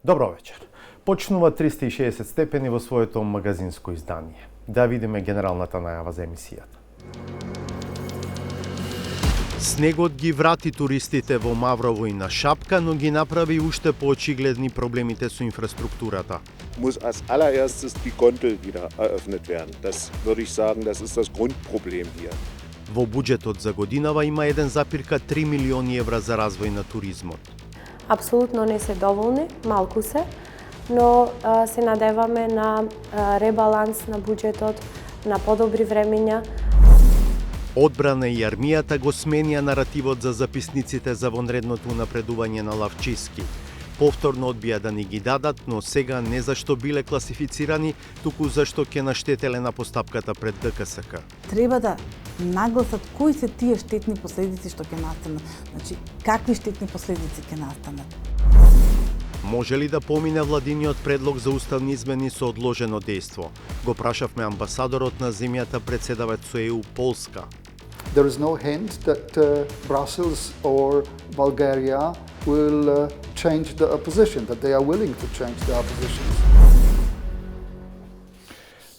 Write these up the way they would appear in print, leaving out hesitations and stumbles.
Добро вечер. Почнува 360 степени во своето магазинско издание. Да видиме генералната најава за емисијата. Снегот ги врати туристите во Маврово и на Шапка, но ги направи уште поочигледни проблемите со инфраструктурата. Muss als allererstes die Gondel wieder eröffnet werden. Das würde ich sagen, das ist das Grundproblem hier. Во буџетот за годинава има 1,3 милиони евра за развој на туризмот. Апсолутно не се доволни, малку се, но се надеваме на ребаланс на буџетот, на подобри времења. Одбрана и армијата го сменија наративот за записниците за вонредното напредување на Лавчиски. Повторно одбија да ни ги дадат, но сега не зашто биле класифицирани, туку зашто ќе наштетеле на постапката пред ДКСК. Треба да нагласат кои се тие штетни последици што ќе настанат. Значи, какви штетни последици ќе настанат. Може ли да помине владиниот предлог за уставни измени со одложено дејство? Го прашавме амбасадорот на земјата председавач со ЕУ Полска. There is no hint that Brussels or Bulgaria will change their position, that they are willing to change their positions.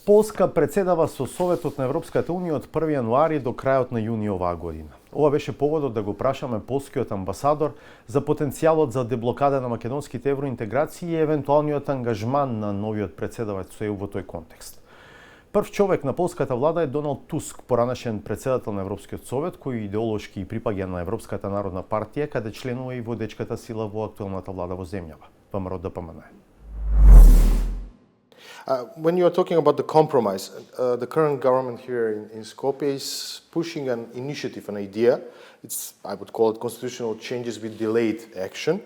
Полска председава со Советот на Европската Унија од 1 јануари до крајот на јуни оваа година. Ова беше поводот да го прашаме полскиот амбасадор за потенцијалот за деблокада на македонските евроинтеграции и евентуалниот ангажман на новиот председавач со ЕУ во тој контекст. Прв човек на полската влада е Доналд Туск, поранешен председател на Европскиот совет, кој идеолошки припаѓа на Европската народна партија, каде членува и водечката сила во актуелната влада во земјава, ВМРО ДПМН. When you are talking about the compromise, the current government here in Skopje is pushing an initiative, an idea. It's, I would call it, constitutional changes with delayed action.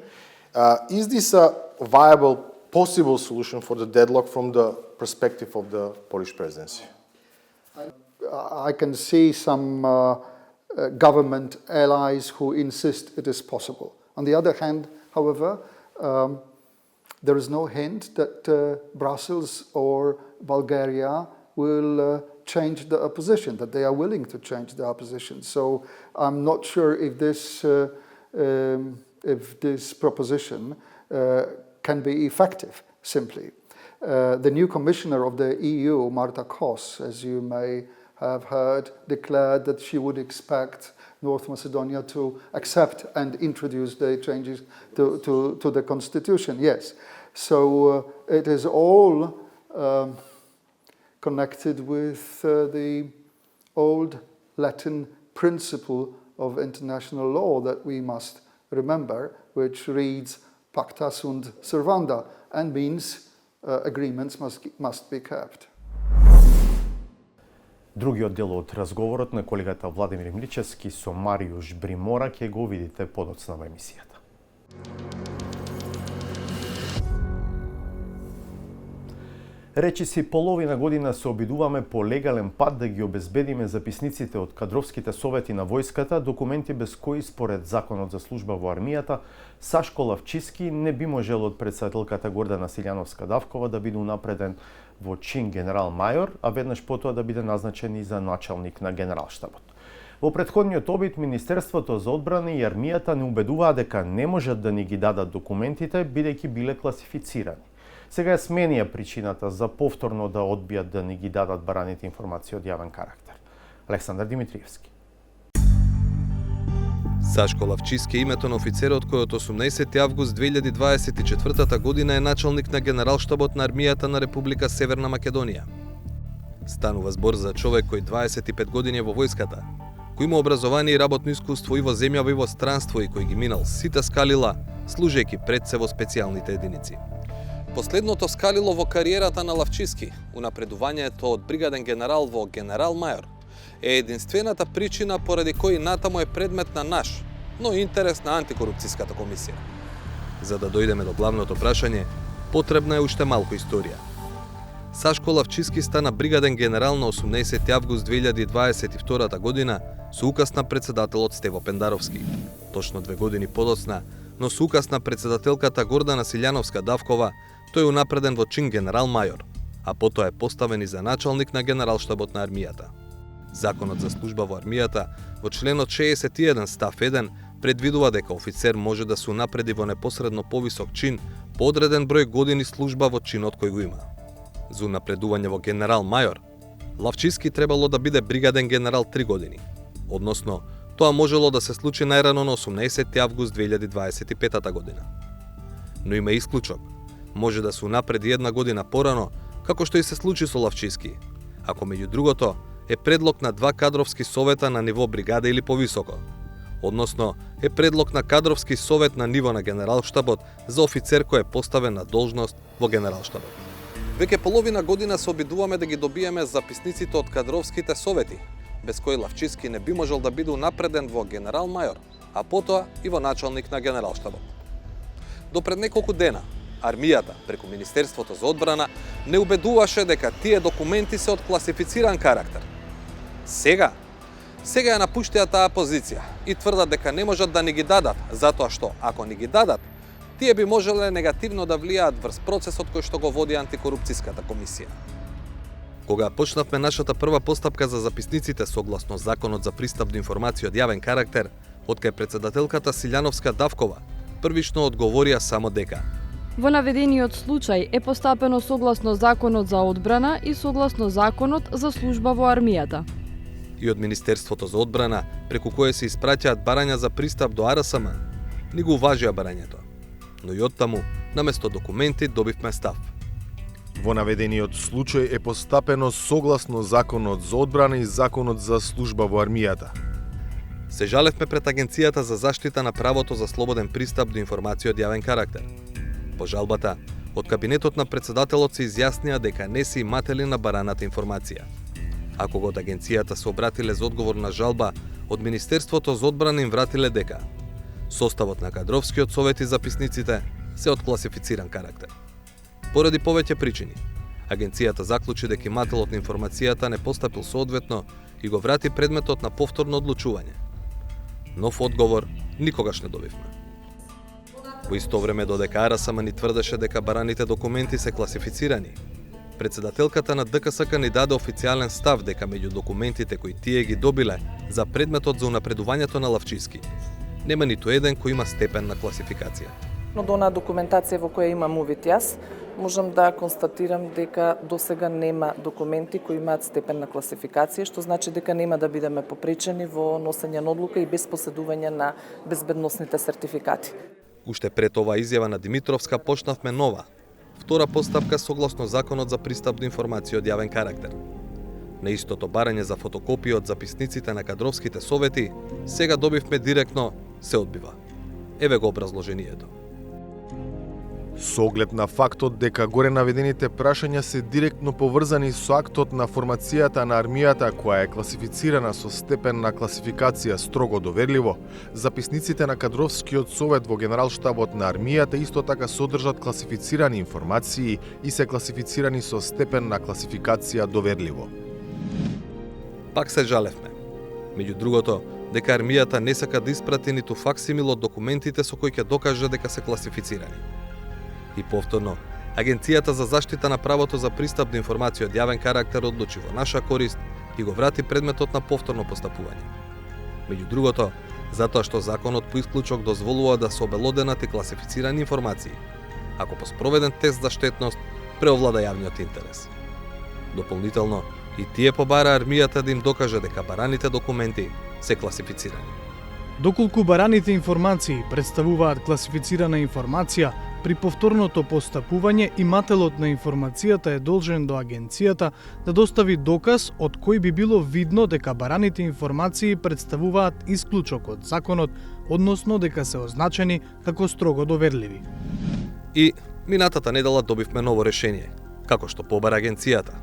Is this a viable, possible solution for the deadlock from the perspective of the Polish presidency? I can see some government allies who insist it is possible. On the other hand, however, there is no hint that Brussels or Bulgaria will change their position, that they are willing to change their position. So I'm not sure if this proposition can be effective, simply. The new commissioner of the EU, Marta Kos, as you may have heard, declared that she would expect North Macedonia to accept and introduce the changes to the constitution. Yes, so it is all connected with the old Latin principle of international law that we must remember, which reads pacta sunt servanda, and means agreements must be kept. Другиот дел од разговорот на колегата Владимир Мличевски со Маријуш Бримора ќе го видите подоцна во емисијата. Речиси половина година се обидуваме по легален пат да ги обезбедиме записниците од кадровските совети на војската, документи без кои според законот за служба во армијата, Сашко Лавчиски не би можел од председателката Гордана Силјановска-Давкова да биде унапреден во чин генерал-мајор, а веднаш потоа да биде назначен и за началник на генералштабот. Во претходниот обид, Министерството за одбрана и армијата не убедуваа дека не можат да ни ги дадат документите, бидејќи биле класифицирани. Сега е сменија причината за повторно да одбијат да ни ги дадат бараните информации од јавен карактер. Александар Димитриевски. Сашко Лавчиски е името на офицерот кој од 18 август 2024 година е началник на генералштабот на армијата на Република Северна Македонија. Станува збор за човек кој 25 години во војската, кој има образование и работно искуство и во земјава и во странство и кој ги минал сите скалила, служејќи пред се во специјалните единици. Последното скалило во кариерата на Лавчиски, унапредувањето од бригаден генерал во генерал-мајор, е единствената причина поради кој натаму е предмет на наш, но интерес на антикорупцијската комисија. За да дојдеме до главното прашање, потребна е уште малку историја. Сашко Лавчиски стана бригаден генерал на 18 август 2022 година со указ на председателот Стево Пендаровски. Точно 2 години подоцна, но со указ на председателката Гордана Силјановска-Давкова, тој е унапреден во чин генерал-мајор, а потоа е поставен и за началник на генералштабот на армијата. Законот за служба во армијата во членот 61 став 1 предвидува дека офицер може да се унапреди во непосредно повисок чин по одреден број години служба во чинот кој го има. За напредување во генерал мајор, Лавчиски требало да биде бригаден генерал 3 години, односно тоа можело да се случи најрано на 18 август 2025 година. Но има исклучок. Може да се унапреди една година порано, како што и се случи со Лавчиски, ако меѓу другото е предлог на 2 кадровски совета на ниво бригада или повисоко, односно е предлог на кадровски совет на ниво на генералштабот за офицер кој е поставен на должност во генералштабот. Веќе половина година се обидуваме да ги добиеме записниците од кадровските совети, без кои Лавчиски не би можел да биде унапреден во генерал мајор, а потоа и во началник на генералштабот. До пред неколку дена, армијата, преку Министерството за одбрана, не убедуваше дека тие документи се од класифициран карактер. Сега ја напуштија таа позиција и тврдат дека не можат да ни ги дадат, затоа што, ако ни ги дадат, тие би можеле негативно да влијаат врз процесот кој што го води антикорупцијската комисија. Кога почнавме нашата прва постапка за записниците согласно Законот за пристап до информации од јавен карактер, откај председателката Силјановска Давкова првично одговорија само дека во наведениот случај е постапено согласно Законот за одбрана и согласно Законот за служба во армијата. И од Министерството за одбрана, преку кое се испраќаат барања за пристап до АРСМ, ни го уважија барањето. Но и оттаму, наместо документи, добивме став. Во наведениот случај е постапено согласно Законот за одбрана и Законот за служба во армијата. Се жалевме пред Агенцијата за заштита на правото за слободен пристап до информации од јавен карактер. По жалбата, од кабинетот на председателот се изјаснија дека не се иматели на бараната информација. А кога од агенцијата се обратиле за одговор на жалба, од Министерството за одбрана им вратиле дека составот на кадровскиот совет и записниците се од класифициран карактер. Поради повеќе причини, агенцијата заклучи дека имателот на информацијата не постапил соодветно и го врати предметот на повторно одлучување. Нов одговор никогаш не добивме. Во исто време додека АРСМ ни тврдеше дека бараните документи се класифицирани, председателката на ДКСК ни даде официјален став дека меѓу документите кои тие ги добиле за предметот за унапредувањето на Лавчиски, нема ниту еден кој има степен на класификација. Но до онаа документација во која имам увид јас, можам да констатирам дека досега нема документи кои имаат степен на класификација, што значи дека нема да бидеме попречени во носење на одлука и без поседување на безбедносните сертификати. Уште пред оваа изјава на Димитровска почнавме нова, втора постапка согласно Законот за пристап до информации од јавен карактер. На истото барање за фотокопија од записниците на кадровските совети, сега добивме директно се одбива. Еве го образложението. Со оглед на фактот дека горе наведените прашања се директно поврзани со актот на формацијата на армијата која е класифицирана со степен на класификација строго доверливо, записниците на кадровскиот совет во генералштабот на армијата исто така содржат класифицирани информации и се класифицирани со степен на класификација доверливо. Пак се жалевме. Меѓу другото, дека армијата не сака да испрати ниту факсимил од документите со кои ќе докаже дека се класифицирани. И повторно, Агенцијата за заштита на правото за пристап до информација од јавен карактер одлучи во наша корист и го врати предметот на повторно постапување. Меѓу другото, затоа што законот по исклучок дозволува да се обелоденат и класифицирани информации, ако по спроведен тест за штетност преовлада јавниот интерес. Дополнително, и тие побара армијата да им докаже дека бараните документи се класифицирани. Доколку бараните информации представуваат класифицирана информација, при повторното постапување имателот на информацијата е должен до агенцијата да достави доказ од кој би било видно дека бараните информации представуваат исклучок од законот, односно дека се означени како строго доверливи. И минатата недела добивме ново решение, како што побара агенцијата.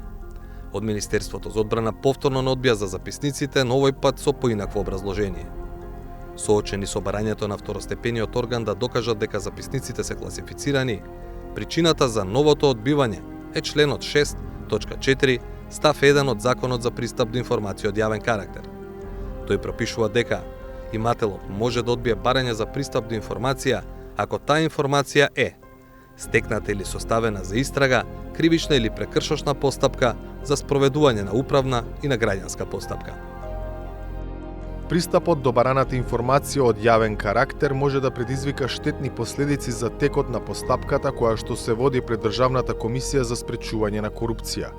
Од Министерството за одбрана повторно не одбија за записниците, но овој пат со поинакво образложение. Соочени со барањето на второстепениот орган да докажат дека записниците се класифицирани, причината за новото одбивање е членот 6.4 став 1 од Законот за пристап до информација од јавен карактер. Тој пропишува дека имателот може да одбие барање за пристап до информација ако таа информација е стекната или составена за истрага, кривична или прекршочна постапка за спроведување на управна и на граѓанска постапка. Пристапот до бараната информација од јавен карактер може да предизвика штетни последици за текот на постапката која што се води пред Државната комисија за спречување на корупција.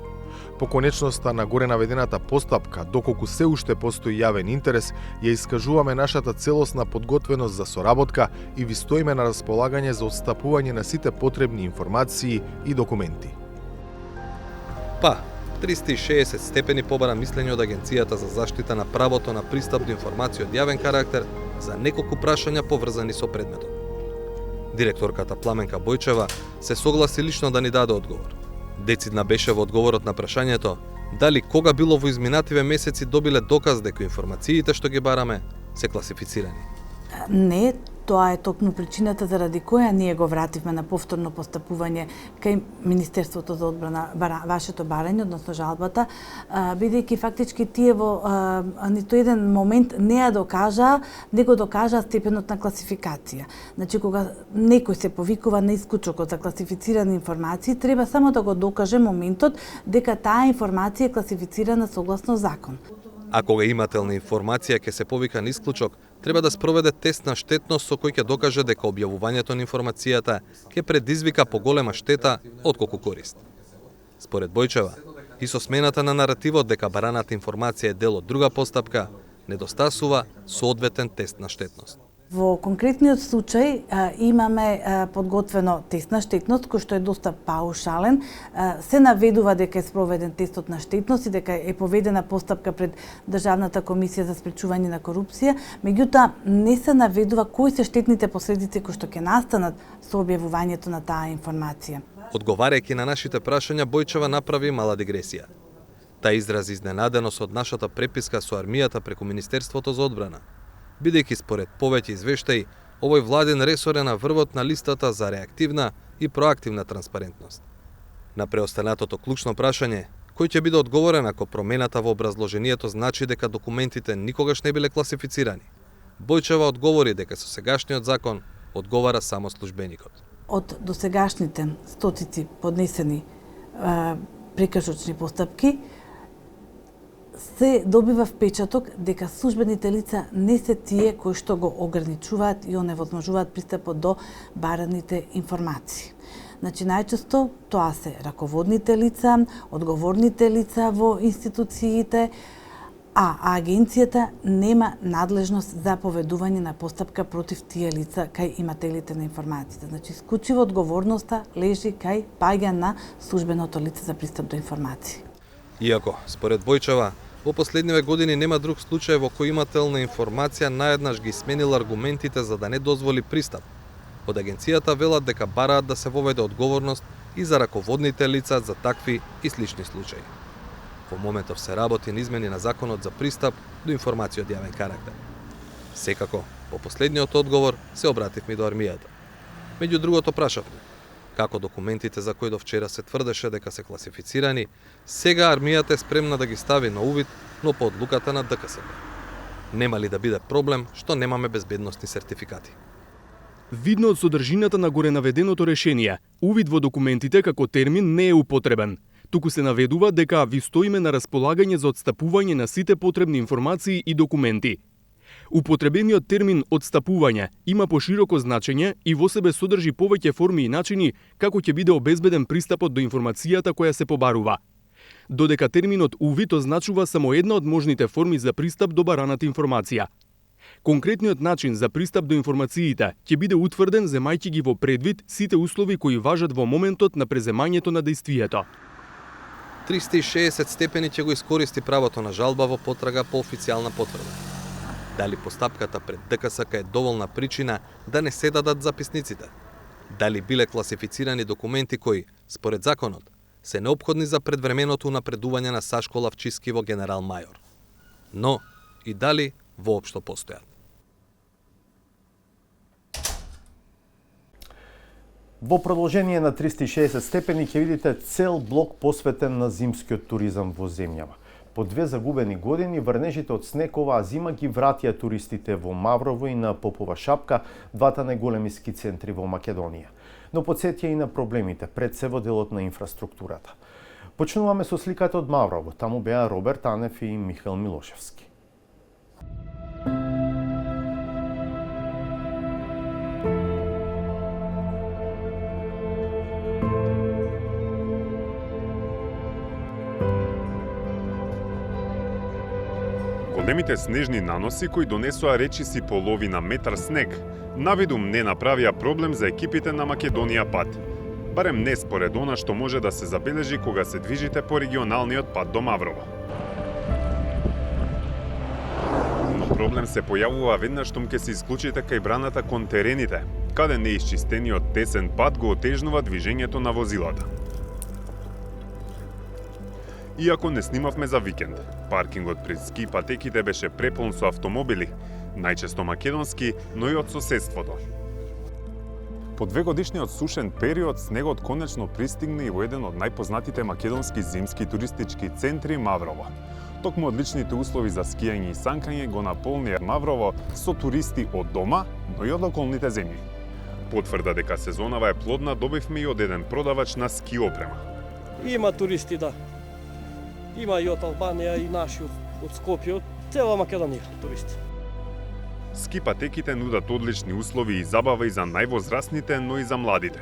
По конечноста на горе наведената постапка, доколку се уште постои јавен интерес, ја искажуваме нашата целосна подготвеност за соработка и ви стоиме на располагање за отстапување на сите потребни информации и документи. 360 степени побара мислење од Агенцијата за заштита на правото на пристап до информација од јавен карактер за неколку прашања поврзани со предметот. Директорката Пламенка Бојчева се согласи лично да ни даде одговор. Децидна беше во одговорот на прашањето дали кога било во изминативе месеци добиле доказ дека информациите што ги бараме се класифицирани. Не, тоа е токму причината заради која ние го вративме на повторно постапување кај Министерството за одбрана вашето барање, односно жалбата, бидејќи фактички тие во ниту еден момент не ја докажаа, не го докажаа степенот на класификација. Значи, кога некој се повикува на исклучокот за класифицирани информации, треба само да го докаже моментот дека таа информација е класифицирана согласно закон. А кога имателна информација ќе се повика на исклучок, треба да спроведе тест на штетност со кој ќе докаже дека објавувањето на информацијата ќе предизвика поголема штета отколку корист. Според Бојчева, и со смената на наративот дека бараната информација е дел од друга постапка, недостасува соодветен тест на штетност. Во конкретниот случај имаме подготвено тест на штетност кој што е доста паушален. Се наведува дека е спроведен тестот на штетност и дека е поведена постапка пред Државната комисија за спречување на корупција, меѓутоа не се наведува кои се штетните последици кои што ќе настанат со објавувањето на таа информација. Одговарајќи на нашите прашања, Бојчева направи мала дигресија. Та изрази изненаденост од нашата преписка со армијата преку Министерството за одбрана, бидејќи според повеќе извештаи, овој владен ресор е на врвот на листата за реактивна и проактивна транспарентност. На преостанатото клучно прашање, кој ќе биде одговорен ако промената во образложението значи дека документите никогаш не биле класифицирани, Бојчева одговори дека со сегашниот закон одговара само службеникот. Од досегашните стотици поднесени прекршочни постапки, се добива впечаток дека службените лица не се тие кои што го ограничуваат и оневозможуваат пристапот до бараните информации. Значи, најчесто тоа се раководните лица, одговорните лица во институциите, а агенцијата нема надлежност за поведување на постапка против тие лица кај имателите на информациите. Значи, исклучиво одговорноста лежи кај паѓа на службеното лице за пристап до информации. Иако, според Бојчева, во последниве години нема друг случај во кој имател на информација наеднаш ги сменил аргументите за да не дозволи пристап, од агенцијата велат дека бараат да се воведе одговорност и за раководните лица за такви и слични случаи. Во моментов се работи на измени на законот за пристап до информација од јавен карактер. Секако, по последниот одговор се обративме до армијата. Меѓу другото прашавме како документите за кои до вчера се тврдеше дека се класифицирани, сега армијата е спремна да ги стави на увид, но по одлуката на ДКСБ. Нема ли да биде проблем што немаме безбедносни сертификати? Видно од содржината на горе наведеното решение, увид во документите како термин не е употребен. Туку се наведува дека ви стоиме на располагање за отстапување на сите потребни информации и документи. Употребениот термин «отстапување» има пошироко значење и во себе содржи повеќе форми и начини како ќе биде обезбеден пристапот до информацијата која се побарува. Додека терминот «увид» означува само една од можните форми за пристап до бараната информација. Конкретниот начин за пристап до информациите ќе биде утврден земајќи ги во предвид сите услови кои важат во моментот на преземањето на дејствието. 360 степени ќе го искористи правото на жалба во потрага по официјална потврда. Дали постапката пред ДКСК е доволна причина да не се дадат записниците? Дали биле класифицирани документи кои, според законот, се неопходни за предвременото напредување на Сашко Лавчиски во генерал мајор? Но и дали воопшто постојат? Во продолжение на 360 степени ќе видите цел блок посветен на зимскиот туризам во земјава. По 2 загубени години, врнежите од снег оваа зима ги вратија туристите во Маврово и на Попова шапка, двата најголеми ски центри во Македонија. Но потсетија и на проблемите пред се во делот на инфраструктурата. Почнуваме со сликата од Маврово. Таму беа Роберт Анев и Михаил Милошевски. Големите снежни наноси кои донесоа речиси половина метар снег, навидум не направија проблем за екипите на Македонија пат. Барем не според она што може да се забележи кога се движите по регионалниот пат до Маврово. Но проблем се појавува веднаш штом ќе се исклучите кај браната кон терените, каде неисчистениот тесен пат го отежнува движењето на возилата. Иако не снимавме за викенд, паркингот пред ски патеките беше преполн со автомобили, најчесто македонски, но и од соседството. По 2-годишниот сушен период, снегот конечно пристигна и во еден од најпознатите македонски зимски туристички центри Маврово. Токму одличните услови за скијање и санкање го наполнија Маврово со туристи од дома, но и од околните земји. Потврда дека сезонава е плодна добивме и од еден продавач на ски опрема. Има туристи, да. Има и од Албанија, и наши од Скопје, од цела Македонија туристи. Ски патеките нудат одлични услови и забава и за највозрастните, но и за младите.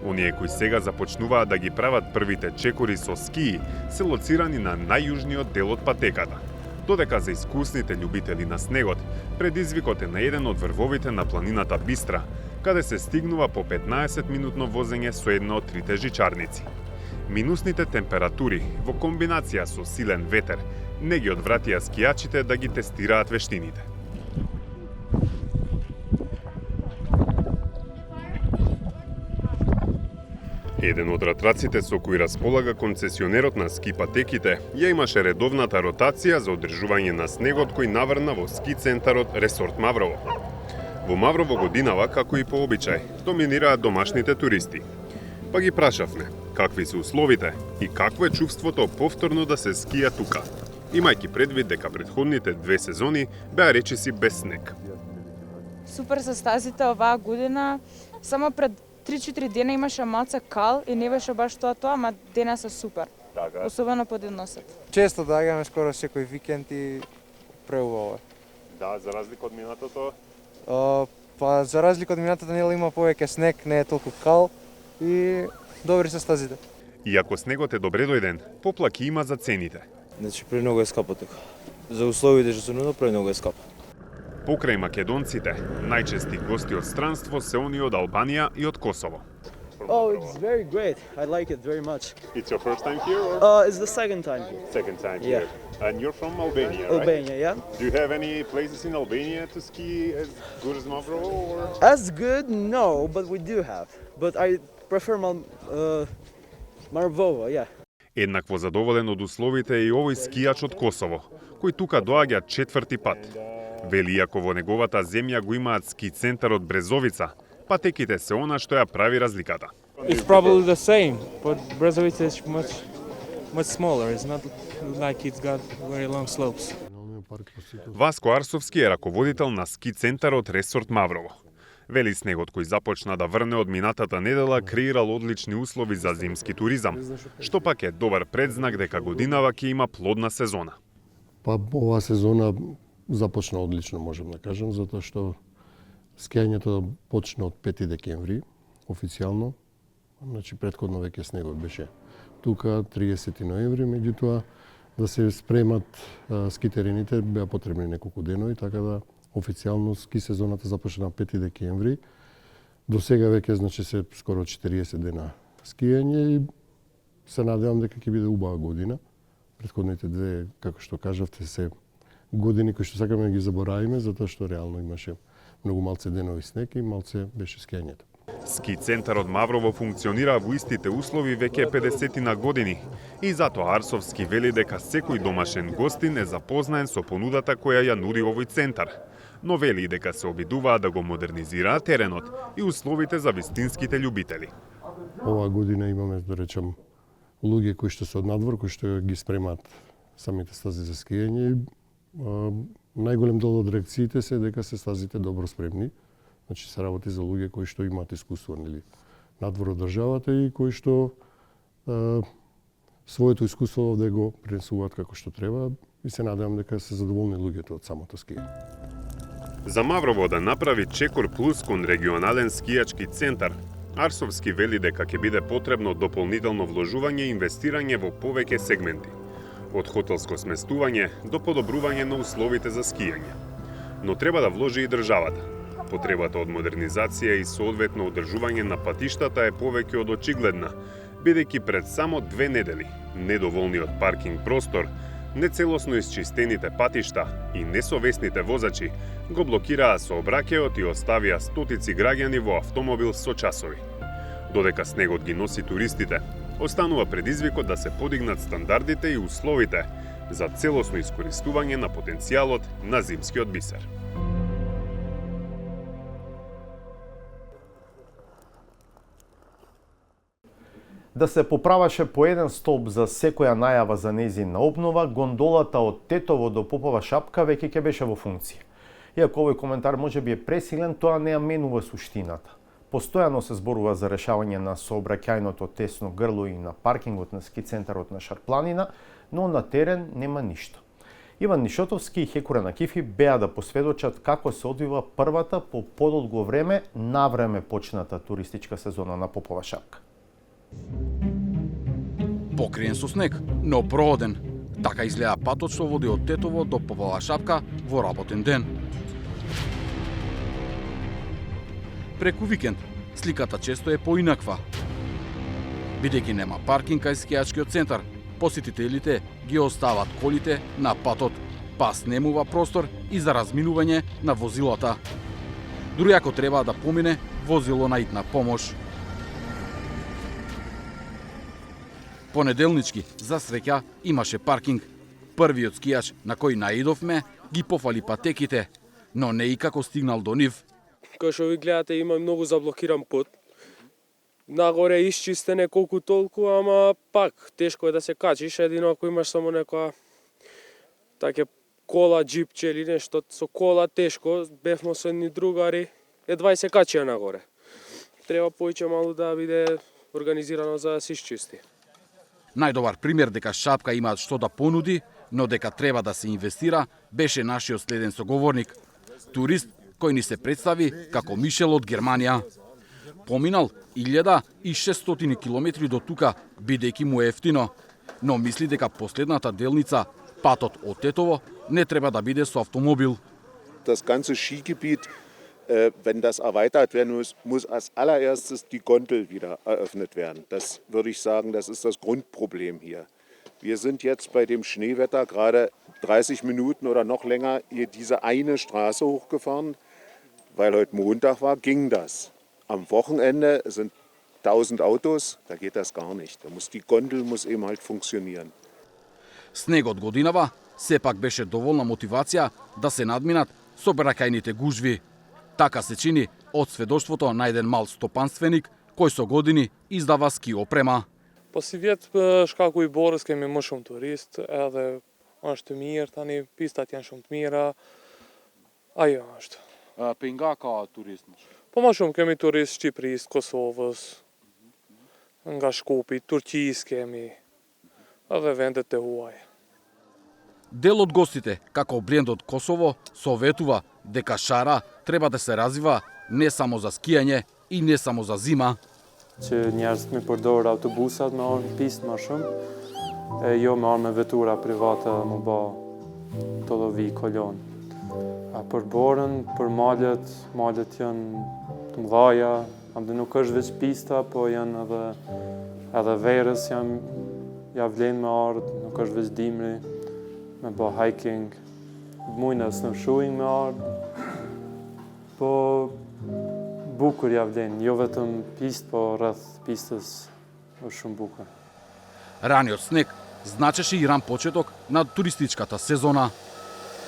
Оние кои сега започнуваат да ги прават првите чекори со скии, се лоцирани на најјужниот дел од патеката. Додека за искусните љубители на снегот, предизвикот е на еден од врвовите на планината Бистра, каде се стигнува по 15-минутно возење со една од трите жичарници. Минусните температури во комбинација со силен ветер не ги одвратија скијачите да ги тестираат вештините. Еден од ратраците со кои располага концесионерот на ски патеките ја имаше редовната ротација за одржување на снегот кој наврна во ски центарот Ресорт Маврово. Во Маврово годинава, како и по обичај, доминираат домашните туристи. Па ги прашавме какви се условите и какво е чувството повторно да се скија тука, имајќи предвид дека претходните 2 сезони беа речиси без снег. Супер се стазите оваа година, само пред 3-4 дена имаше малце кал и не беше баш тоа, ама денес се супер. Така. Особено под едносет. Често доаѓаме, скоро секој викенд и преубаво. Да, за разлика од минатото? Па за разлика од минатото има повеќе снег, не е толку кал и добри се стазите. Иако снегот е добре дојден, поплаки има за цените. Значи премногу е скапо тука. За условите што се нуда премногу е скапо. Покрај македонците, најчести гости од странство се они од Албанија и од Косово. Oh, it's very great. I like it very much. It's your first time here? Or? It's the second time here. Second time Yeah. here. And you're from Albania, right? Albania, yeah. Do you have any places in Albania to ski as good as Mavrovo? Or? As good, no, but we do have. But I prefer Mavrovo, yeah. Еднакво задоволен од условите е и овој скијач од Косово, кој тука доаѓа 4-ти пат. Вели, иако во неговата земја го имаат ски центарот Брезовица, патеките се она што ја прави разликата. It's probably the same, but Brezovica is much smaller. It's not like it's got very long slopes. Васко Арсовски е раководител на ски центарот Ресорт Маврово. Вели, снегот кој започна да врне од минатата недела креирал одлични услови за зимски туризам, што пак е добар предзнак дека годинава ќе има плодна сезона. Па оваа сезона започна одлично, можем да кажем, затоа што скијањето почна од 5 декември, официјално. Значи, предходно веќе снегот беше тука, 30 ноември, меѓутоа да се спремат ски терените беа потребни неколку денови, така да официјално ски сезоната започна на 5 декември. До сега веќе значи се скоро 40 дена скијање и се надевам дека ќе биде убава година. Претходните 2, како што кажавте, се години кои што сакаме да ги заборавиме, затоа што реално имаше многу малце денови снег и малце беше скијањето. Ски центарот Маврово функционира во истите услови веќе 50 на години и затоа Арсовски вели дека секој домашен гостин е запознаен со понудата која ја нуди овој центар, но вели дека се обидуваат да го модернизираат теренот и условите за вистинските љубители. Оваа година имаме, да речам, луѓе кои што се од надвор, кои што ги спремаат самите стази за скијање. Најголем дел од реакциите се дека се стазите добро спремни. Значи се работи за луѓе кои што имаат искуство, нели, надвор од државата и кои што своето искуство овде го пренесуваат како што треба и се надевам дека се задоволни луѓето од самото скијање. За Маврово да направи чекор плюс кон регионален скијачки центар, Арсовски вели дека ќе биде потребно дополнително вложување и инвестирање во повеќе сегменти. од хотелско сместување до подобрување на условите за скијање. Но треба да вложи и државата. Потребата од модернизација и соодветно одржување на патиштата е повеќе од очигледна, бидејќи пред само 2 недели недоволниот паркинг простор, нецелосно исчистените патишта и несовесните возачи го блокираа сообраќајот и оставија стотици граѓани во автомобил со часови. Додека снегот ги носи туристите, останува предизвикот да се подигнат стандардите и условите за целосно искористување на потенцијалот на зимскиот бисер. Да се поправаше по еден столб за секоја најава за нејзина обнова, гондолата од Тетово до Попова шапка веќе ќе беше во функција. Иако овој коментар може би е пресилен, тоа не ја менува суштината. Постојано се зборува за решавање на сообраќајното тесно грло и на паркингот на ски центарот на Шарпланина, но на терен нема ништо. Иван Нишотовски и Хекура Накифи беа да посведочат како се одвива првата по подолго време навреме почната туристичка сезона на Попова шапка. Покриен со снег, но прооден. Така изгледа патот што води од Тетово до Попова шапка во работен ден. Преку викенд сликата често е поинаква. Бидејќи нема паркинг кај скијачкиот центар, посетителите ги остават колите на патот, па снемува простор и за разминување на возилата. Дури ако треба да помине возило на итна помош. Понеделнички, за среќа, имаше паркинг. Првиот скијач на кој наидовме ги пофали патеките, но не и како стигнал до нив. Кој што ви гледате, има многу заблокиран пат. Нагоре исчистене колку толку, ама пак тешко е да се качиш, едино ако имаш само некоја таке кола, джипче или нешто со кола тешко, бевмо со едни другари, едва и се качија нагоре. Треба поиќе малку да биде организирано за да се исчисти. Најдобар пример дека Шапка има што да понуди, но дека треба да се инвестира, беше нашиот следен соговорник. Турист кој ни се представи како Мишел од Германија. Поминал 1600 километри до тука, бидејќи му е ефтино, но мисли дека последната делница, патот од Тетово, не треба да биде со автомобил. Das ganze Skigebiet, wenn das erweitert werden muss als allererstes die Gondel wieder eröffnet werden. Das würde ich sagen, das ist das Grundproblem hier. Wir sind jetzt bei dem Schneewetter gerade 30 Minuten oder noch länger hier diese eine Straße hochgefahren. Weil heute Montag war, ging das. Am Wochenende sind 1000 Autos, da geht das gar nicht. Die Gondel muss eben halt funktionieren. Снегот годинава сепак беше доволна мотивација да се надминат сообраќајните гужви. Така се чини од сведоштвото на еден мал стопанственик кој со години издава ски опрема. По си вjet shkaku I Borës kemi më shumë turist, edhe është mirë, tani pistat janë shumë të mira. Ajo është. Pe nga ka turist? Po më shumë kemi turist Shqipërisë, Kosovës, nga Shkupi, Turqisë kemi, edhe vendet e huaj. Дел од гостите, како брендот Косово, советува дека Шара треба да се развива не само за скијање и не само за зима. Që njerëzit mi përdor autobusat me orë në pistë më shumë, e jo me orë me vetura private më ba të dhovi kolon. Për borën, për malet janë të mdhaja, dhe nuk është veç pista, po janë edhe verës ja vlen me ardh, nuk është veç dimri, me ba hiking, mujnë snowshoeing me ardh, po bukur ja vlen, jo vetëm pistë, po rreth pistës është shumë bukur. Раниот снег значеше и ран почеток на туристичката сезона.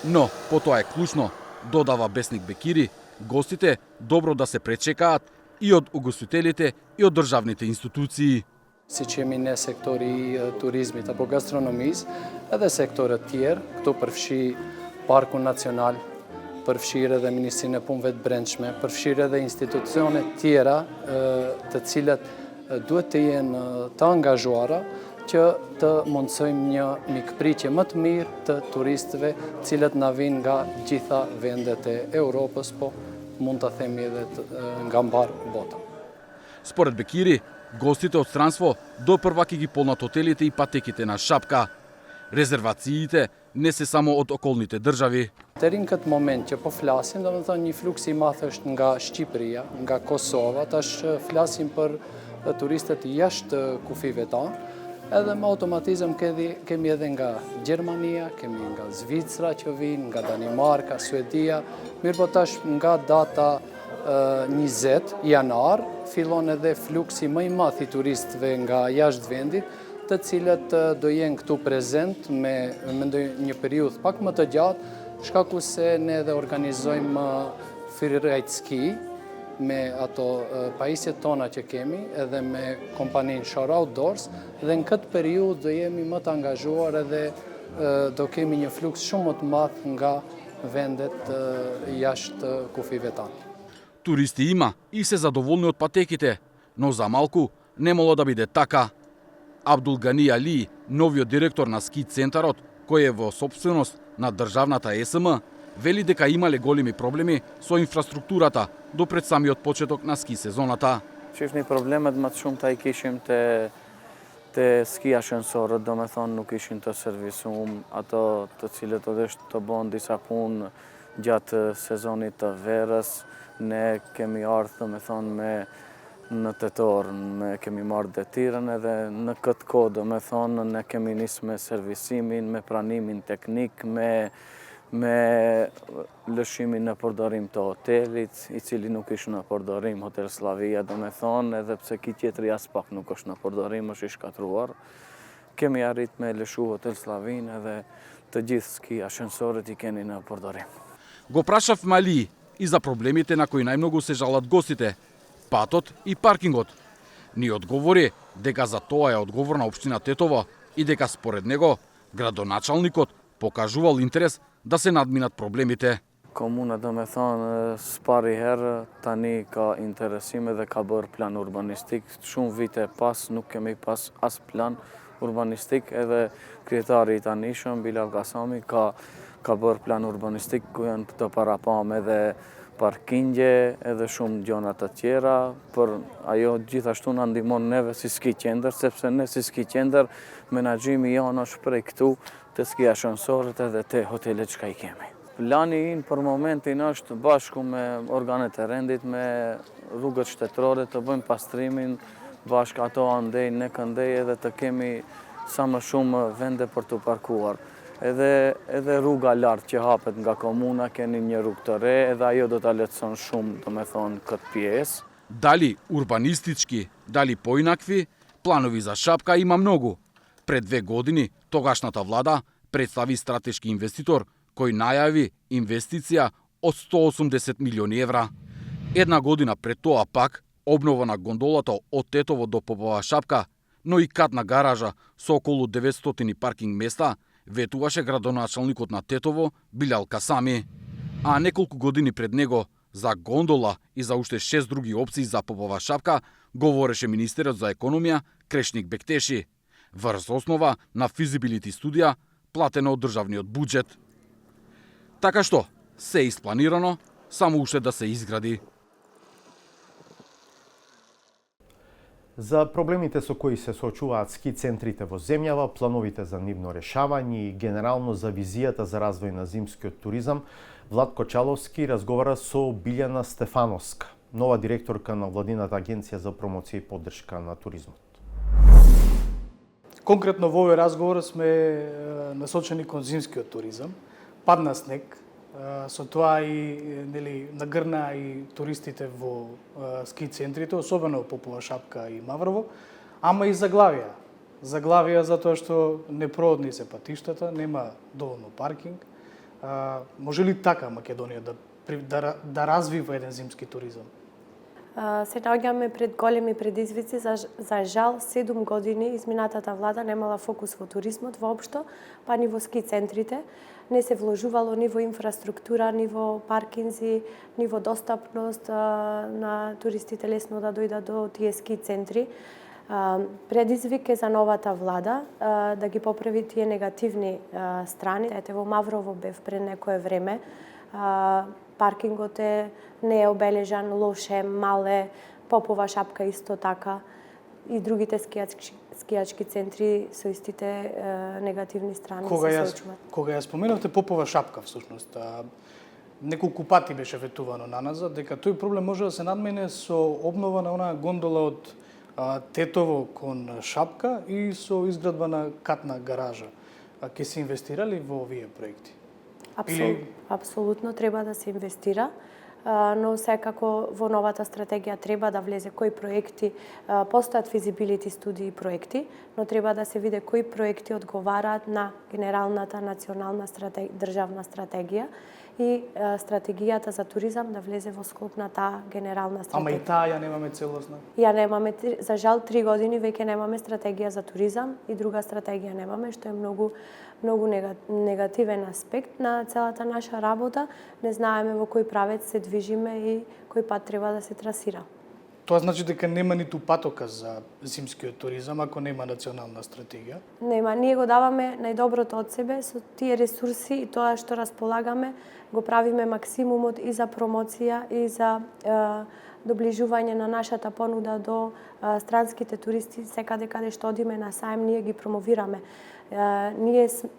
Но, по тоа е клучно, додава Бесник Бекири, гостите добро да се пречекаат и од угостителите и од државните институции. Si që jemi ne sektori turizmit apo gastronomisë, edhe sektorët tjerë, këtu përfshi Parku Nacional, përfshirë edhe Ministrinë e Punëve të Brendshme, përfshirë edhe institucione tjera të cilat duhet të jenë të angazhuara që të mundsojmë një mikpritje më të mirë të turistëve, cilët na vinë nga gjitha vendet e Europës, po mund të themi edhe nga mbar botën. Според Бекири, гостите од странство допрва ќе ги полнат хотелите и патеките на Шапка. Резервациите не се само од околните држави. Deri në këtë moment që po flasim, do të thonë një fluks i madh është nga Shqipëria, nga Kosova, tash flasim për turistët jashtë kufive tanë, edhe me automatizëm kemi edhe nga Gjermania, kemi nga Zvicra që vinë, nga Danimarka, Suedia, mirë po tash nga data 20 janar, fillon edhe fluksi më i madh i turistëve nga jashtë vendit, të cilët do jenë këtu prezent me një periudhë pak më të gjatë, shkaku se ne edhe organizojmë freeride ski me ato pajisjet tona që kemi edhe me kompaninë Shore Outdoors dhe në këtë periudhë do jemi më të angazhuar edhe do kemi një fluks shumë më të madh nga vendet jashtë kufive tanë. Туристи има и се задоволни од патеките, но за малку не моло да биде така. Абдул Гани Али, новиот директор на ски центарот, кој е во сопственост на државната ЕСМ, вели дека имале големи проблеми со инфраструктурата до пред самиот почеток на ски сезоната. Shifni problemet më të shumta i kishim te ski ashensorët, do me thonë nuk ishin të servisum, ato të cilët odeshtë të bon disa punë gjatë sezonit të verës, ne kemi ardhë, do me thonë, në tetor, kemi marrë detirën edhe në këtë kohë, do me thonë, ne kemi nisë me servisimin, me pranimin teknik, me lëshimin në përdorim të hotelit, i cili nuk ishë në përdorim, Hotel Slavia, do me thonë, edhe pse ki tjetëri as pak nuk është në përdorim, është i shkatruar. Kemi arrit me lëshu Hotel Slavin edhe të gjithë ski ashensorët i keni në përdorim. Го прашав Мали и за проблемите на кои најмногу се жалат гостите, патот и паркингот. Ни одговори дека за тоа е одговорна општина Тетово и дека според него градоначалникот покажувал интерес да се надминат проблемите. Komuna do me thonë, s'pari herë tani ka interesime dhe ka bërë plan urbanistik. Shumë vite pas nuk kemi pas as plan urbanistik, edhe kryetari i tanishëm, Bilal Kasami, ka bërë plan urbanistik ku janë të parapam edhe parkingje edhe shumë gjona të tjera, për ajo gjithashtu në ndihmon neve si ski qender, sepse ne si ski qender menaxhimi jonë është prej këtu të ski ashensorët edhe të hotelet që ka i kemi. Plani in për momentin është bashku me organet e rendit, me rrugët shtetërore të bëjmë pastrimin, bashkë ato andej, ne këndej edhe të kemi sa më shumë vende për të parkuar. Edhe rruga lartë që hapet nga komuna, keni një rrugë të re, edhe ajo do të lehtëson shumë, do me thonë, këtë pjesë. Дали урбанистички, дали поинакви, планови за Шапка има многу. Пред 2 години, тогашната влада представи стратешки инвеститор кој најави инвестиција од 180 милиони евра. Една година пред тоа пак, обнова на гондолата од Тетово до Попова Шапка, но и катна гаража со околу 900 паркинг места, ветуваше градоначалникот на Тетово Билал Касами. А неколку години пред него за гондола и за уште 6 други опции за Попова Шапка говореше министерот за економија Крешник Бектеши, врз основа на физибилити студија платена од државниот буџет. Така што, се е испланирано, само уште да се изгради. За проблемите со кои се соочуваат ски центрите во земјава, плановите за нивно решавање и генерално за визијата за развој на зимскиот туризам, Владко Чаловски разговара со Билјана Стефановска, нова директорка на Владината агенција за промоција и поддршка на туризмот. Конкретно во овој разговор сме насочени кон зимскиот туризам. Падна снег, со тоа и нагрна и туристите во ски центрите, особено Попова Шапка и Маврово, ама и заглавија. Заглавија затоа што непроодни се патиштата, нема доволно паркинг. Може ли така Македонија да развива еден зимски туризам? Се наоѓаме пред големи предизвици. За жал, 7 години изминатата влада немала фокус во туризмот воопшто, па ни во ски центрите. Не се вложувало ни во инфраструктура, ни во паркинзи, ни во достапност на туристите лесно да дојдат до тие ски центри. Предизвик е за новата влада да ги поправи тие негативни страни. Ете, во Маврово бев пред некое време. Паркингот не е обележан, лоше, мале, Попова Шапка исто така. и другите скијачки центри со истите негативни страни Кога се ја соочуваат. кога ја споменавте Попова шапка всушност, неколку пати беше ветувано на назад дека тој проблем може да се надмине со обнова на онаа гондола од Тетово кон Шапка и со изградба на катна гаража. Ќе се инвестирали во овие проекти? Апсолутно треба да се инвестира, но секако во новата стратегија треба да влезе кои проекти, постојат физибилити студии проекти, но треба да се види кои проекти одговараат на генералната национална државна стратегија и стратегијата за туризам да влезе во склоп на таа генерална стратегија. Ама и таа ја немаме целосна? Ја немаме, за жал 3 години веќе немаме стратегија за туризам и друга стратегија немаме, што е многу негативен аспект на целата наша работа. Не знаеме во кој правец се движиме и кој пат треба да се трасира. Тоа значи дека нема ниту патока за зимскиот туризам ако нема национална стратегија? Нема, ние го даваме најдоброто од себе со тие ресурси и тоа што располагаме, го правиме максимумот и за промоција и за доближување на нашата понуда до странските туристи, секаде каде што одиме на саем, ние ги промовираме.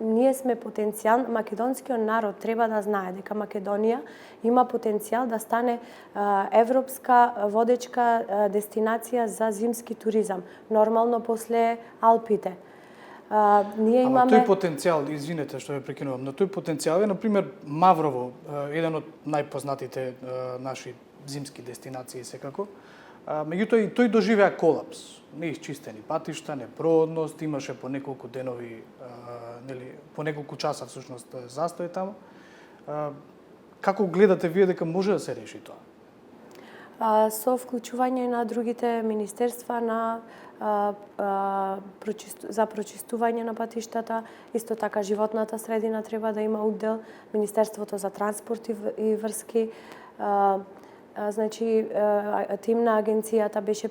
Ние сме потенцијал, македонскиот народ треба да знае дека Македонија има потенцијал да стане европска водечка дестинација за зимски туризам, нормално после Алпите. Ние имаме... Ама тој потенцијал, извинете што ве прекинувам, но тој потенцијал е, например, Маврово, еден од најпознатите наши зимски дестинации секако. Меѓутоа и тој доживеа колапс. Неисчистени патишта, непроодност, имаше по неколку денови, по неколку часа всушност застој таму. Како гледате вие дека може да се реши тоа? Со вклучување на другите министерства за прочистување на патиштата, исто така животната средина треба да има удел, Министерството за транспорт и врски, значи, тим на агенцијата беше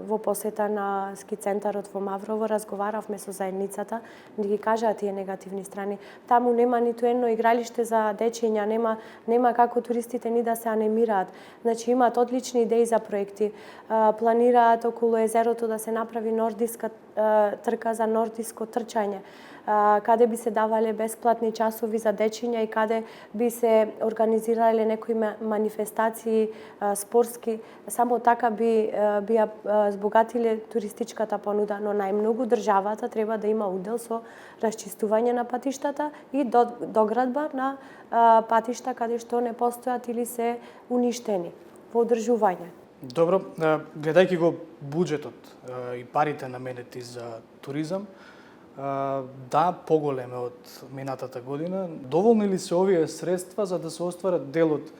во посета на ски центарот во Маврово, разговаравме со заедницата, да ги кажаа тие негативни страни. Таму нема ниту едно игралиште за дечиња, нема како туристите ни да се анимираат. Значи, имаат одлични идеи за проекти. Планираат околу езерото да се направи нордиска трка за нордиско трчање, каде би се давале бесплатни часови за дечиња и каде би се организирале некои манифестации спортски. Само така би збогатиле туристичката понуда, но најмногу државата треба да има удел со расчистување на патиштата и доградба на патишта каде што не постојат или се уништени во одржување. Добро, гледајќи го буџетот и парите наменети за туризам, да, поголеме од минатата година. Доволни ли се овие средства за да се остварат дел од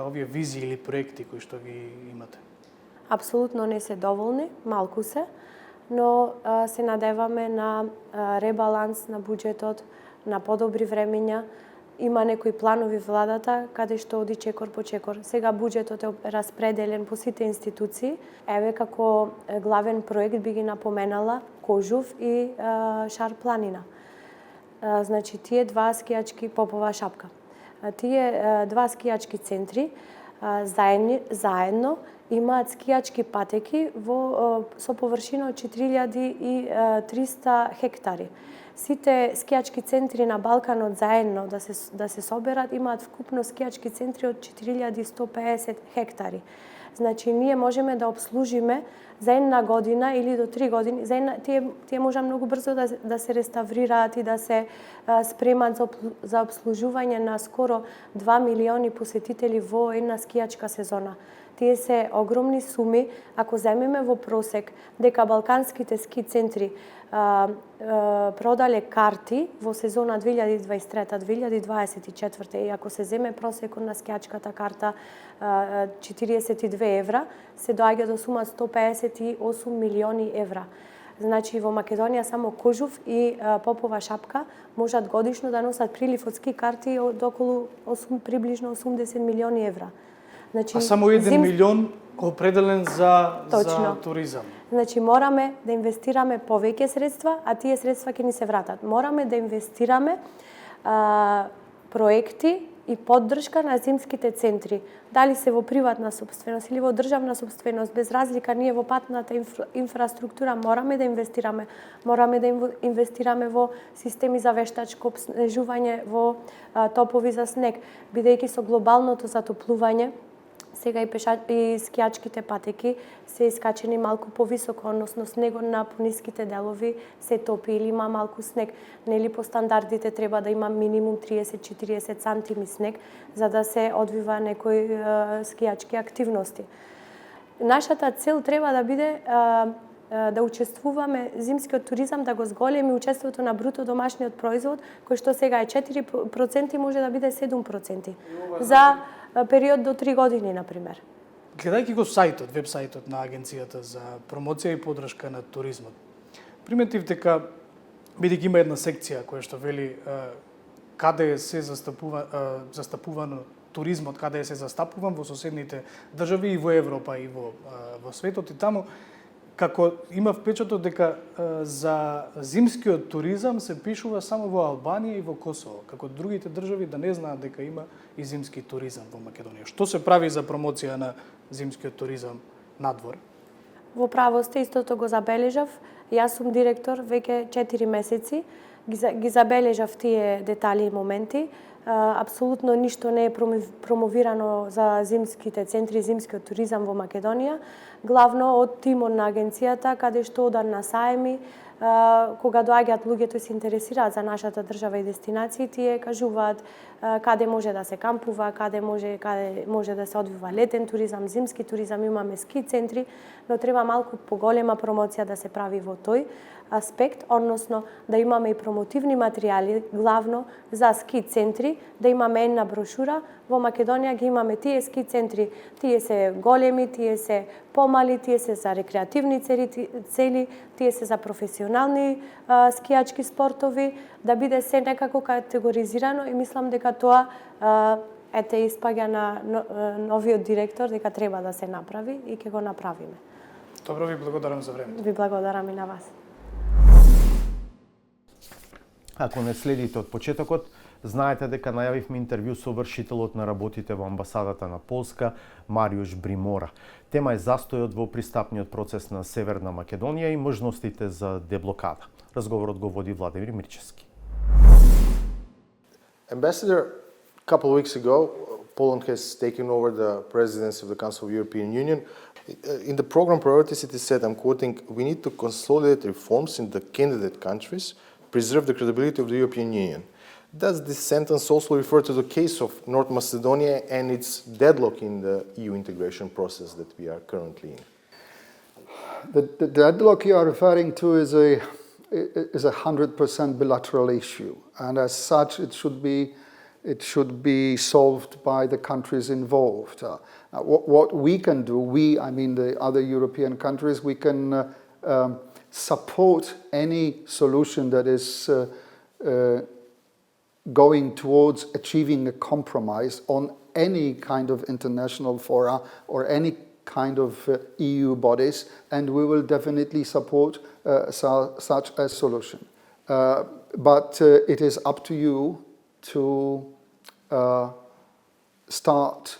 овие визии или проекти кои што ги имате? Апсолутно не се доволни, малку се, но се надеваме на ребаланс на буџетот, на подобри времења. Има некои планови владата каде што оди чекор по чекор. Сега буџетот е распределен по сите институции. Еве како главен проект би ги напоменала Кожув и Шар планина. Значи тие два скијачки Попова шапка. Тие два скијачки центри заедно имаат скијачки патеки со површина од 4300 хектари. Сите скијачки центри на Балканот заедно да се соберат имаат вкупно скијачки центри од 4150 хектари. Значи ние можеме да обслужиме за една година или до 3 години, тие може многу брзо да се реставрираат и да се спремат за обслужување на скоро 2 милиони посетители во една скијачка сезона. Тие се огромни суми, ако земеме во просек дека балканските ски центри продале карти во сезона 2023-2024 и ако се земе просекот на скијачката карта 42 евра, се доаѓа до сума 158 милиони евра. Значи во Македонија само Кожув и Попова шапка можат годишно да носат прилив од ски карти од околу приближно 80 милиони евра. Значи, а само 1 милион определен за туризам. Значи мораме да инвестираме повеќе средства, а тие средства ќе ни се вратат. Мораме да инвестираме проекти и поддршка на зимските центри. Дали се во приватна собственост или во државна собственост, без разлика, ние во патната инфраструктура мораме да инвестираме. Мораме да инвестираме во системи за вештачко обснежување, во топови за снег, бидејќи со глобалното затоплување сега и скијачките патеки се искачени малку повисоко, односно снегот на пониските делови се топи или има малку снег. Нели по стандардите треба да има минимум 30-40 сантими снег за да се одвива некои скијачки активности. Нашата цел треба да биде да учествуваме зимскиот туризам, да го зголеми учеството на бруто домашниот производ, кој што сега е 4%, може да биде 7%. За период до 3 години, например. Гледајќи го сајтот, веб-сајтот на Агенцијата за промоција и поддршка на туризмот, приметив дека, бидејќи има една секција која што вели каде се застапувано туризмот, каде се застапуван во соседните држави и во Европа и во светот, и таму како има впечаток дека за зимскиот туризам се пишува само во Албанија и во Косово, како другите држави да не знаат дека има и зимски туризам во Македонија. Што се прави за промоција на зимскиот туризам надвор? Во право сте, истото го забележав. Јас сум директор веќе 4 месеци. Ги забележав тие детали и моменти. Апсолутно ништо не е промовирано за зимските центри, зимскиот туризам во Македонија. Главно од тимот на агенцијата, каде што одат на саеми, кога доаѓаат луѓето се интересираат за нашата држава и дестинации, тие кажуваат каде може да се кампува, каде може да се одвива летен туризам, зимски туризам, имаме ски центри, но треба малку поголема промоција да се прави во тој аспект, односно да имаме и промотивни материјали, главно за ски центри, да имаме една брошура. Во Македонија ги имаме тие ски центри, тие се големи, тие се помали, тие се за рекреативни цели, тие се за професионални скијачки спортови, да биде се некако категоризирано и мислам дека тоа испаѓа на новиот директор дека треба да се направи и ќе го направиме. Добро, ви благодарам за времето. Ви благодарам и на вас. Ако не следите од почетокот, знаете дека најавивме интервју со вршителот на работите во амбасадата на Полска, Мариуш Бримора. Тема е застојот во пристапниот процес на Северна Македонија и можностите за деблокада. Разговорот го води Владимир Мирчевски. Ambassador, a couple of weeks ago, Poland has taken over the presidency of the Council of the European Union. In the program priorities, it is said, I'm quoting, we need to consolidate reforms in the candidate countries, preserve the credibility of the European Union. Does this sentence also refer to the case of North Macedonia and its deadlock in the EU integration process that we are currently in? The deadlock you are referring to is a 100% bilateral issue, and as such, it should be solved by the countries involved. What we can do, I mean the other European countries, we can support any solution that is going towards achieving a compromise on any kind of international fora or any kind of EU bodies, and we will definitely support such a solution. But it is up to you to start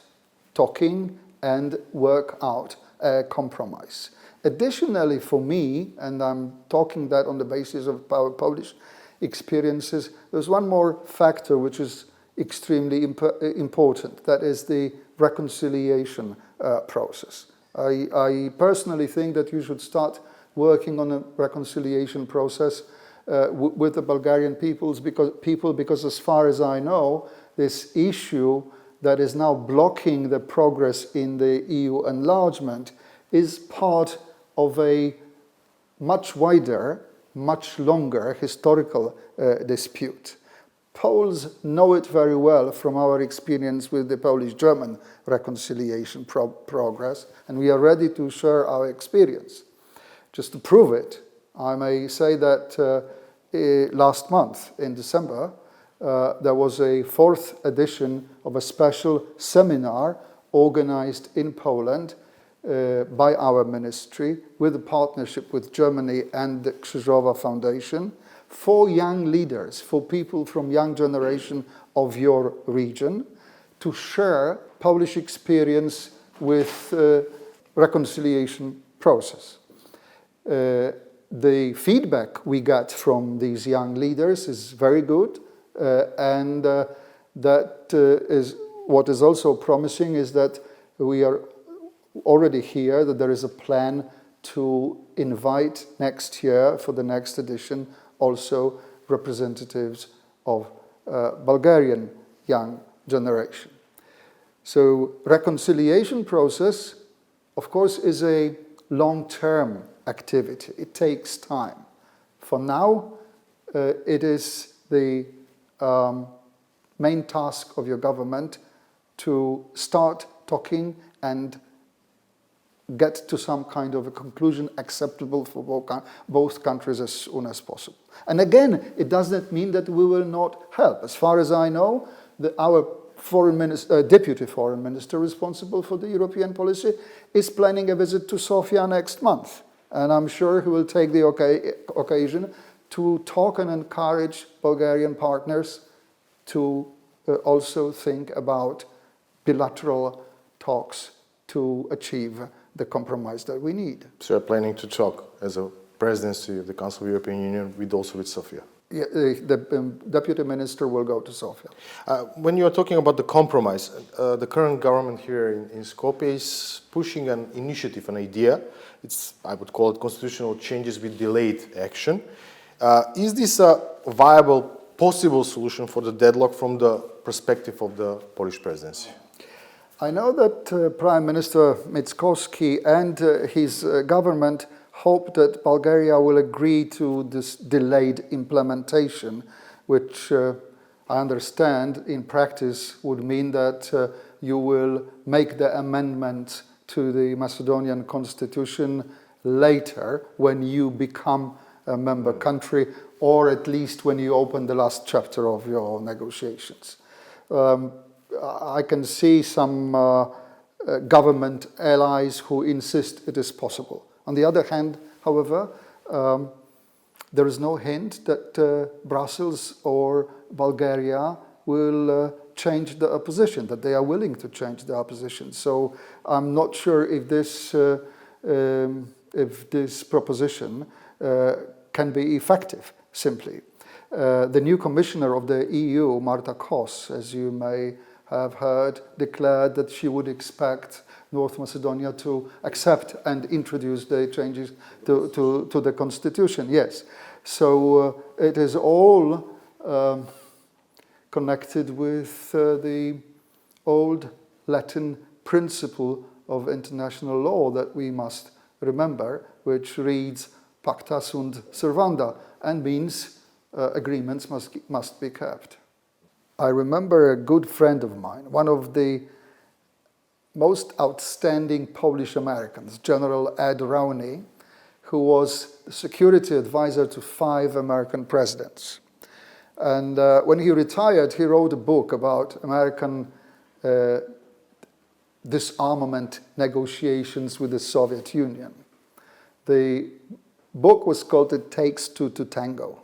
talking and work out a compromise. Additionally, for me, and I'm talking that on the basis of our Polish experiences, there's one more factor which is extremely important, that is the reconciliation process. I personally think that you should start working on a reconciliation process with the Bulgarian people, because as far as I know, this issue that is now blocking the progress in the EU enlargement is part of a much wider, much longer historical dispute. Poles know it very well from our experience with the Polish-German reconciliation progress, and we are ready to share our experience. Just to prove it, I may say that last month, in December, there was a 4th edition of a special seminar organized in Poland by our ministry with a partnership with Germany and the Krzyżowa Foundation for young leaders, for people from young generation of your region. to share Polish experience with reconciliation process. The feedback we got from these young leaders is very good, and that is what is also promising is that we are already here, that there is a plan to invite next year, for the next edition, also representatives of Bulgarian young generation. So reconciliation process, of course, is a long-term activity. It takes time. For now, it is the main task of your government to start talking and get to some kind of a conclusion acceptable for both countries as soon as possible. And again, it does not mean that we will not help. As far as I know, our Deputy Foreign Minister responsible for the European policy is planning a visit to Sofia next month. And I'm sure he will take the occasion to talk and encourage Bulgarian partners to also think about bilateral talks to achieve the compromise that we need. So you're planning to talk as a presidency of the Council of the European Union also with Sofia? Yeah, the Deputy Minister will go to Sofia. When you are talking about the compromise, the current government here in Skopje is pushing an initiative, an idea. I would call it constitutional changes with delayed action. Is this a viable, possible solution for the deadlock from the perspective of the Polish presidency? I know that Prime Minister Mickoski and his government hope that Bulgaria will agree to this delayed implementation, which I understand in practice would mean that you will make the amendment to the Macedonian constitution later when you become a member country, or at least when you open the last chapter of your negotiations. I can see some government allies who insist it is possible. On the other hand, however, there is no hint that Brussels or Bulgaria will change the opposition, that they are willing to change the opposition. So I'm not sure if this proposition can be effective, simply. The new commissioner of the EU, Marta Kos, as you may have heard, declared that she would expect North Macedonia to accept and introduce the changes to the constitution. Yes, so it is all connected with the old Latin principle of international law that we must remember, which reads pacta sunt servanda, and means agreements must be kept. I remember a good friend of mine, one of the most outstanding Polish Americans, General Ed Rowney, who was security advisor to 5 American presidents. And when he retired, he wrote a book about American disarmament negotiations with the Soviet Union. The book was called It Takes Two to Tango.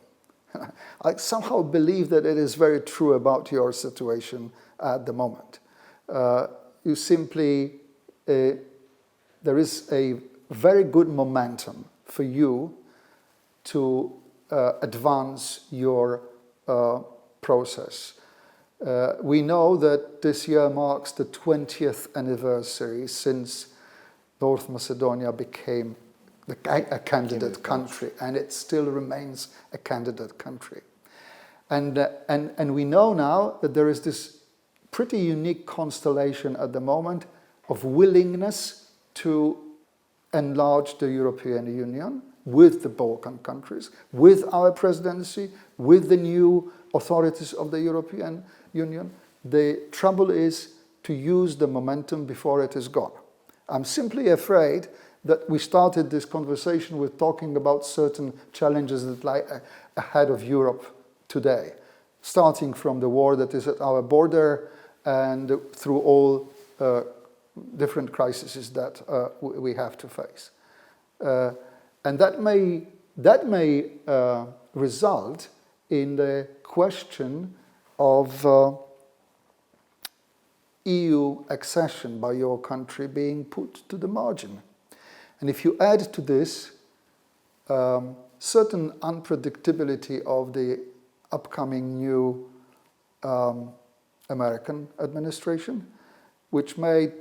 I somehow believe that it is very true about your situation at the moment. You simply, there is a very good momentum for you to advance your process. We know that this year marks the 20th anniversary since North Macedonia became a candidate country, and it still remains a candidate country. And we know now that there is this pretty unique constellation at the moment of willingness to enlarge the European Union with the Balkan countries, with our presidency, with the new authorities of the European Union. The trouble is to use the momentum before it is gone. I'm simply afraid that we started this conversation with talking about certain challenges that lie ahead of Europe today, starting from the war that is at our border and through all different crises that we have to face. And that may result in the question of EU accession by your country being put to the margin. And if you add to this certain unpredictability of the upcoming new American administration, which may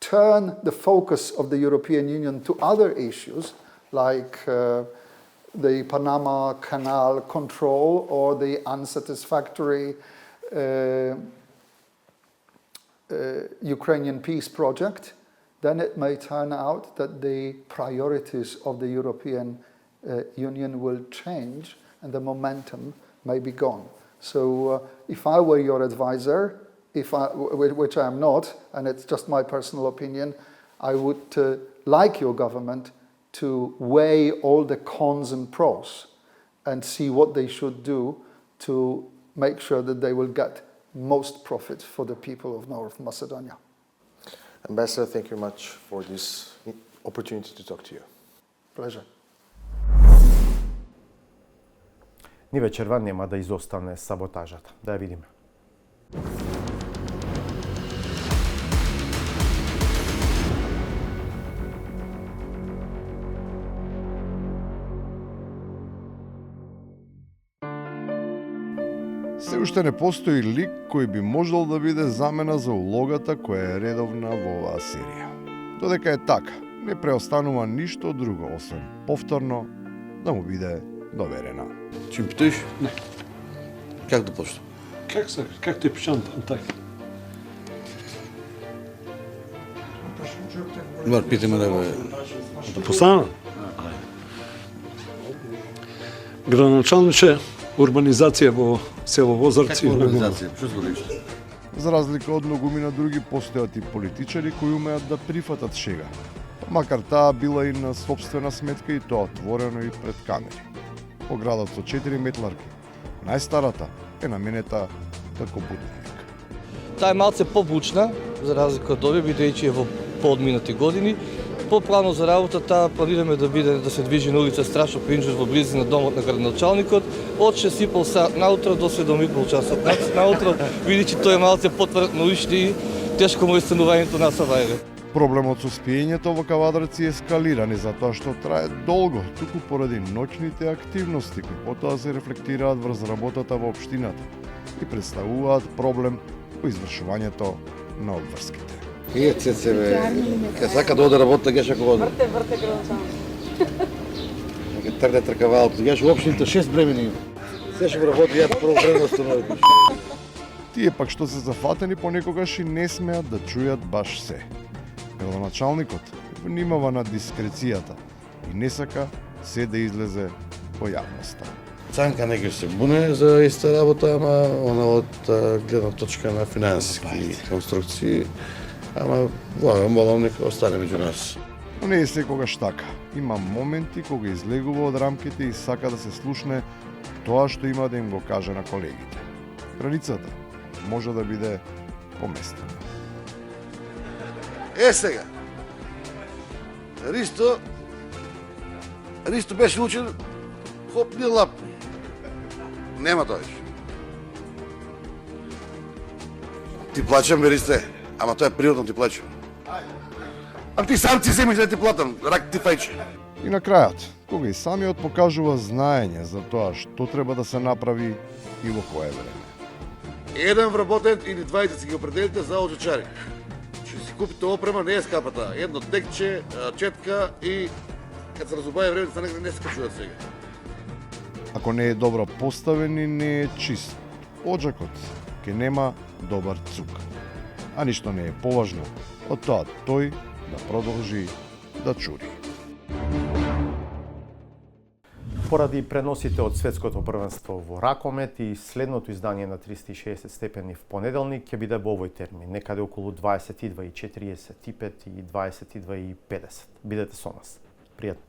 turn the focus of the European Union to other issues like the Panama Canal control or the unsatisfactory Ukrainian peace project, then it may turn out that the priorities of the European Union will change and the momentum may be gone. So if I were your advisor, which I am not, and it's just my personal opinion, I would like your government to weigh all the cons and pros and see what they should do to make sure that they will get most profit for the people of North Macedonia. Ambassador, thank you much for this opportunity to talk to you. Pleasure. Ни вечерва нема да изостане саботажата. Да ја видиме. Се уште не постои лик кој би можел да биде замена за улогата која е редовна во оваа серија. Додека е така, не преостанува ништо друго, освен повторно да му биде доверена. Чи питаш? Не. Как да почнем? Как ти пишам така? Мар питаме да бе. Да постана? Градоначалниче, урбанизација во село Возарци. Каква урбанизација? Што збориш? За разлика од многумина други, постојат и политичари кои умеат да прифатат шега, макар таа била и на собствена сметка и тоа отворено и пред камери. По градот со 4 метларки, најстарата е наменета како будилник. Таа е малце побучна, за разлика од овие, бидејќи е во поодминати години. По планот за работа таа планираме да се движи на улица Страшо Пинџев во близина домот на градоначалникот од 6:30 сат наутро до 7:30 часот наутро, види тој е малце потврд на улични и тешко му е станувањето на Савајле. Проблемот со спиењето во Кавадарци ескалира не затоа што трае долго, туку поради ноќните активности кои потоа се рефлектираат врз работата во општината и представуваат проблем во извршувањето на обврските. Е, цеце бе, ке сака да оде работа, геш ако оде. Врте градоначалник. Ке трде тркавалото, геш општините 6 бремени. Се ще работи, ја прво време останови. Тие пак што се зафатени понекогаш и не смеат да чујат баш се. Градоначалникот внимава на дискрецијата и не сака се да излезе во јавноста. Цанка некој се буне за иста работа, ама она од гледна точка на финансиски конструкции, ама молам нека остане меѓу нас. Но не е секогаш така. Има моменти кога излегува од рамките и сака да се слушне тоа што има да им го каже на колегите. Границата може да биде поместена. Е сега, Ристо беше учен, хоп, не лапни. Нема тоа веќе. Ти плачам, бе, Ристе, ама тоа е природно, ти плачам. А ти сам си земиш да ти платам, рак ти фајче. И на крајот, кога и самиот покажува знаење за тоа што треба да се направи и во кое време. Еден вработен или 20 си ги определите за оджачари. Че си купите опрема, не е скапата. Едно текче, четка и кад се разубаја времето, негде не се качуваат сега. Ако не е добро поставен и не е чист, оджакот ќе нема добар цук. А ништо не е поважно од тоа тој да продолжи да чури. Поради преносите од светското првенство во ракомет и следното издание на 360 степени в понеделник ќе биде во овој термин, некаде околу 22:45 и 22:50. Бидете со нас. Пријатно.